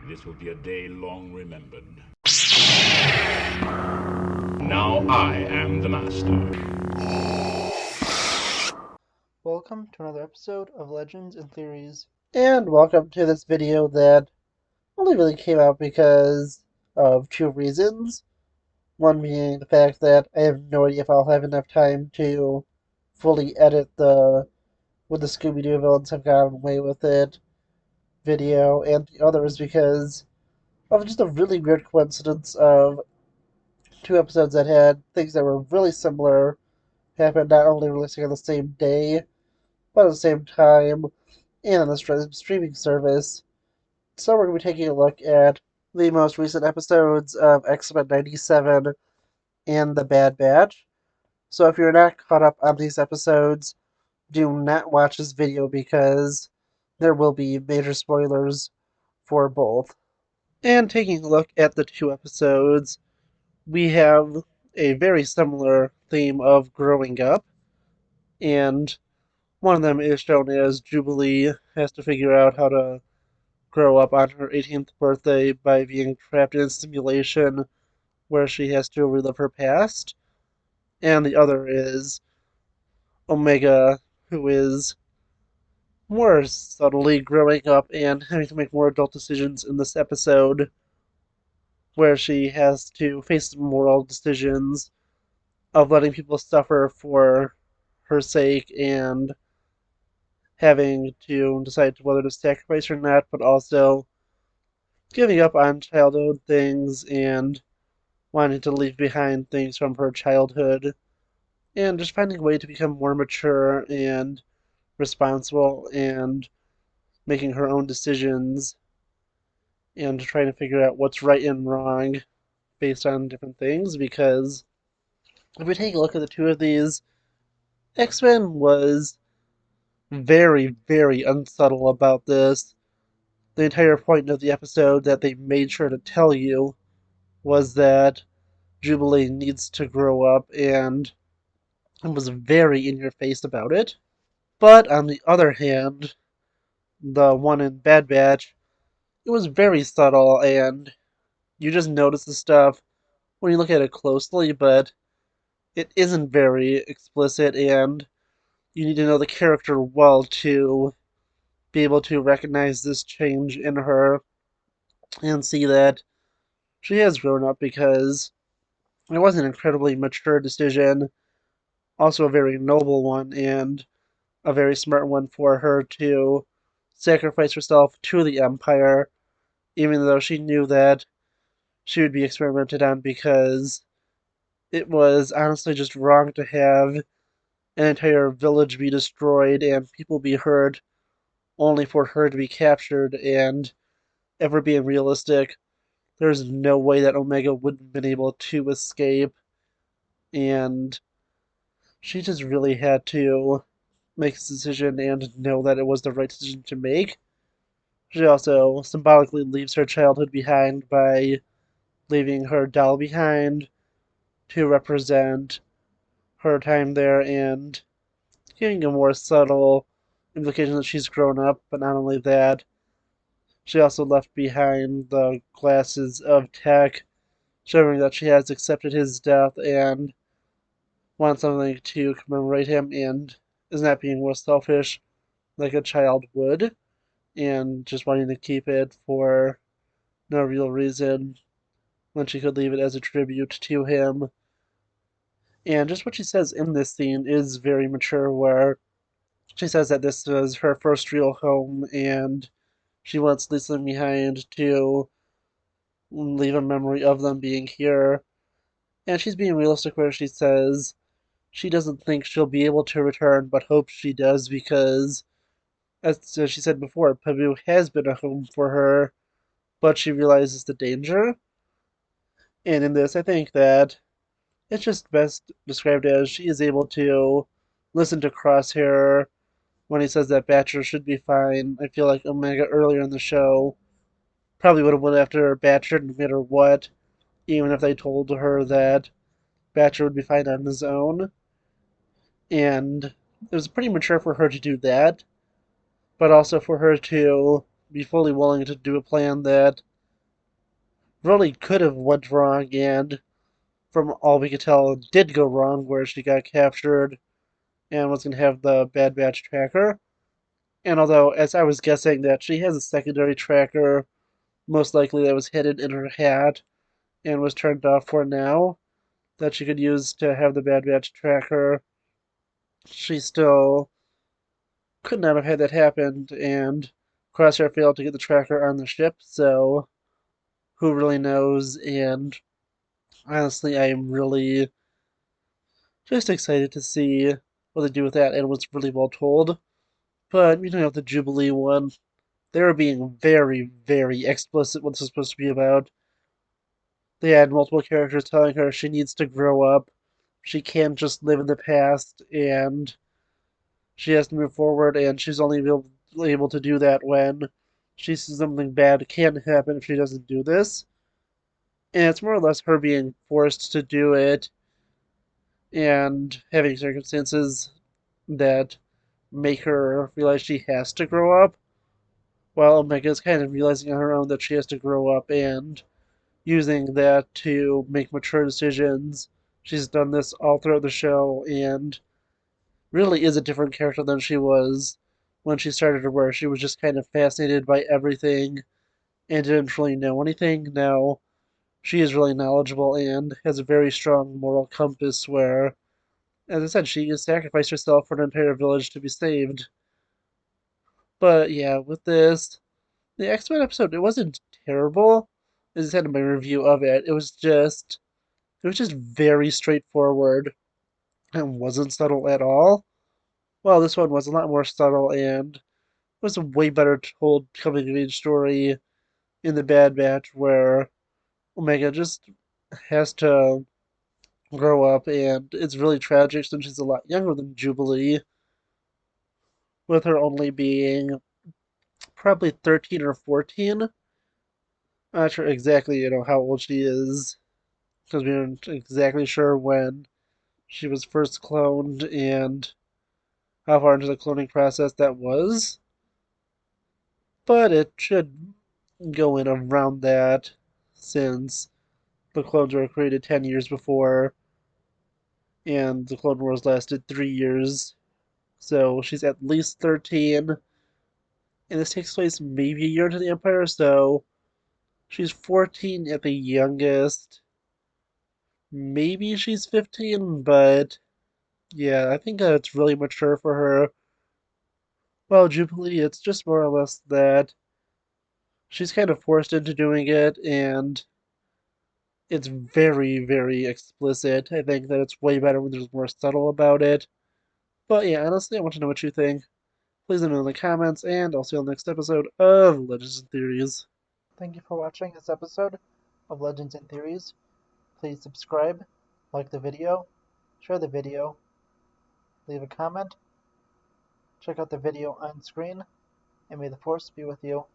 This will be a day long remembered. Now I am the master. Welcome to another episode of Legends and Theories. And welcome to this video that only really came out because of two reasons. One being the fact that I have no idea if I'll have enough time to fully edit the "Would the Scooby-Doo villains have gotten away with it" video, and the other is because of just a really weird coincidence of two episodes that had things that were really similar happen, not only releasing on the same day, but at the same time and on the streaming service. So we're going to be taking a look at the most recent episodes of X-Men 97 and The Bad Batch. So if you're not caught up on these episodes, do not watch this video because there will be major spoilers for both. And taking a look at the two episodes, we have a very similar theme of growing up, and one of them is shown as Jubilee has to figure out how to grow up on her 18th birthday by being trapped in a simulation where she has to relive her past. And the other is Omega, who is more subtly growing up and having to make more adult decisions in this episode, where she has to face the moral decisions of letting people suffer for her sake and having to decide whether to sacrifice or not, but also giving up on childhood things and wanting to leave behind things from her childhood, and just finding a way to become more mature and responsible and making her own decisions and trying to figure out what's right and wrong based on different things. Because if we take a look at the two of these, X-Men was very, very unsubtle about this. The entire point of the episode that they made sure to tell you was that Jubilee needs to grow up and was very in your face about it. But on the other hand, the one in Bad Batch, it was very subtle and you just notice the stuff when you look at it closely, but it isn't very explicit and you need to know the character well to be able to recognize this change in her and see that she has grown up, because it was an incredibly mature decision, also a very noble one, and a very smart one for her to sacrifice herself to the Empire, even though she knew that she would be experimented on, because it was honestly just wrong to have an entire village be destroyed and people be hurt only for her to be captured. And if we're being realistic, there's no way that Omega would have been able to escape, and she just really had to make this decision and know that it was the right decision to make. She also symbolically leaves her childhood behind by leaving her doll behind to represent her time there and giving a more subtle implication that she's grown up. But not only that, she also left behind the glasses of Tech, showing that she has accepted his death and wants something to commemorate him and is not being more selfish like a child would, and just wanting to keep it for no real reason when she could leave it as a tribute to him. And just what she says in this scene is very mature, where she says that this was her first real home and she wants Lisa behind to leave a memory of them being here. And she's being realistic where she says she doesn't think she'll be able to return, but hopes she does, because, as she said before, Pabu has been a home for her, but she realizes the danger. And in this, I think that it's just best described as she is able to listen to Crosshair when he says that Batcher should be fine. I feel like Omega earlier in the show probably would have went after Batcher no matter what, even if they told her that Batcher would be fine on his own. And it was pretty mature for her to do that, but also for her to be fully willing to do a plan that really could have went wrong, and from all we could tell, did go wrong, where she got captured and was going to have the Bad Batch tracker. And although, as I was guessing, that she has a secondary tracker, most likely that was hidden in her hat and was turned off for now, that she could use to have the Bad Batch tracker, she still could not have had that happen, and Crosshair failed to get the tracker on the ship, so who really knows? And honestly, I am really just excited to see what they do with that, and it was really well told. But, the Jubilee one, they were being very, very explicit what this is supposed to be about. They had multiple characters telling her she needs to grow up, she can't just live in the past, and she has to move forward, and she's only able to do that when she sees something bad can happen if she doesn't do this. And it's more or less her being forced to do it and having circumstances that make her realize she has to grow up, while Omega is kind of realizing on her own that she has to grow up and using that to make mature decisions. She's done this all throughout the show and really is a different character than she was when she started her work. She was just kind of fascinated by everything and didn't really know anything. Now she is really knowledgeable and has a very strong moral compass where, as I said, she has sacrificed herself for an entire village to be saved. But yeah, with this, the X-Men episode, it wasn't terrible. As I said in my review of it, it was just very straightforward and wasn't subtle at all. Well, this one was a lot more subtle and was a way better told coming of age story in the Bad Batch where Omega just has to grow up, and it's really tragic since she's a lot younger than Jubilee, with her only being probably 13 or 14. I'm not sure exactly, how old she is, because we aren't exactly sure when she was first cloned and how far into the cloning process that was. But it should go in around that, since the clones were created 10 years before, and the Clone Wars lasted 3 years. So she's at least 13, and this takes place maybe a year into the Empire, so she's 14 at the youngest. Maybe she's 15, but yeah, I think it's really mature for her. Well, Jubilee, it's just more or less that she's kind of forced into doing it, and it's very, very explicit. I think that it's way better when there's more subtle about it. But yeah, honestly, I want to know what you think. Please let me know in the comments, and I'll see you on the next episode of Legends and Theories. Thank you for watching this episode of Legends and Theories. Please subscribe, like the video, share the video, leave a comment, check out the video on screen, and may the Force be with you.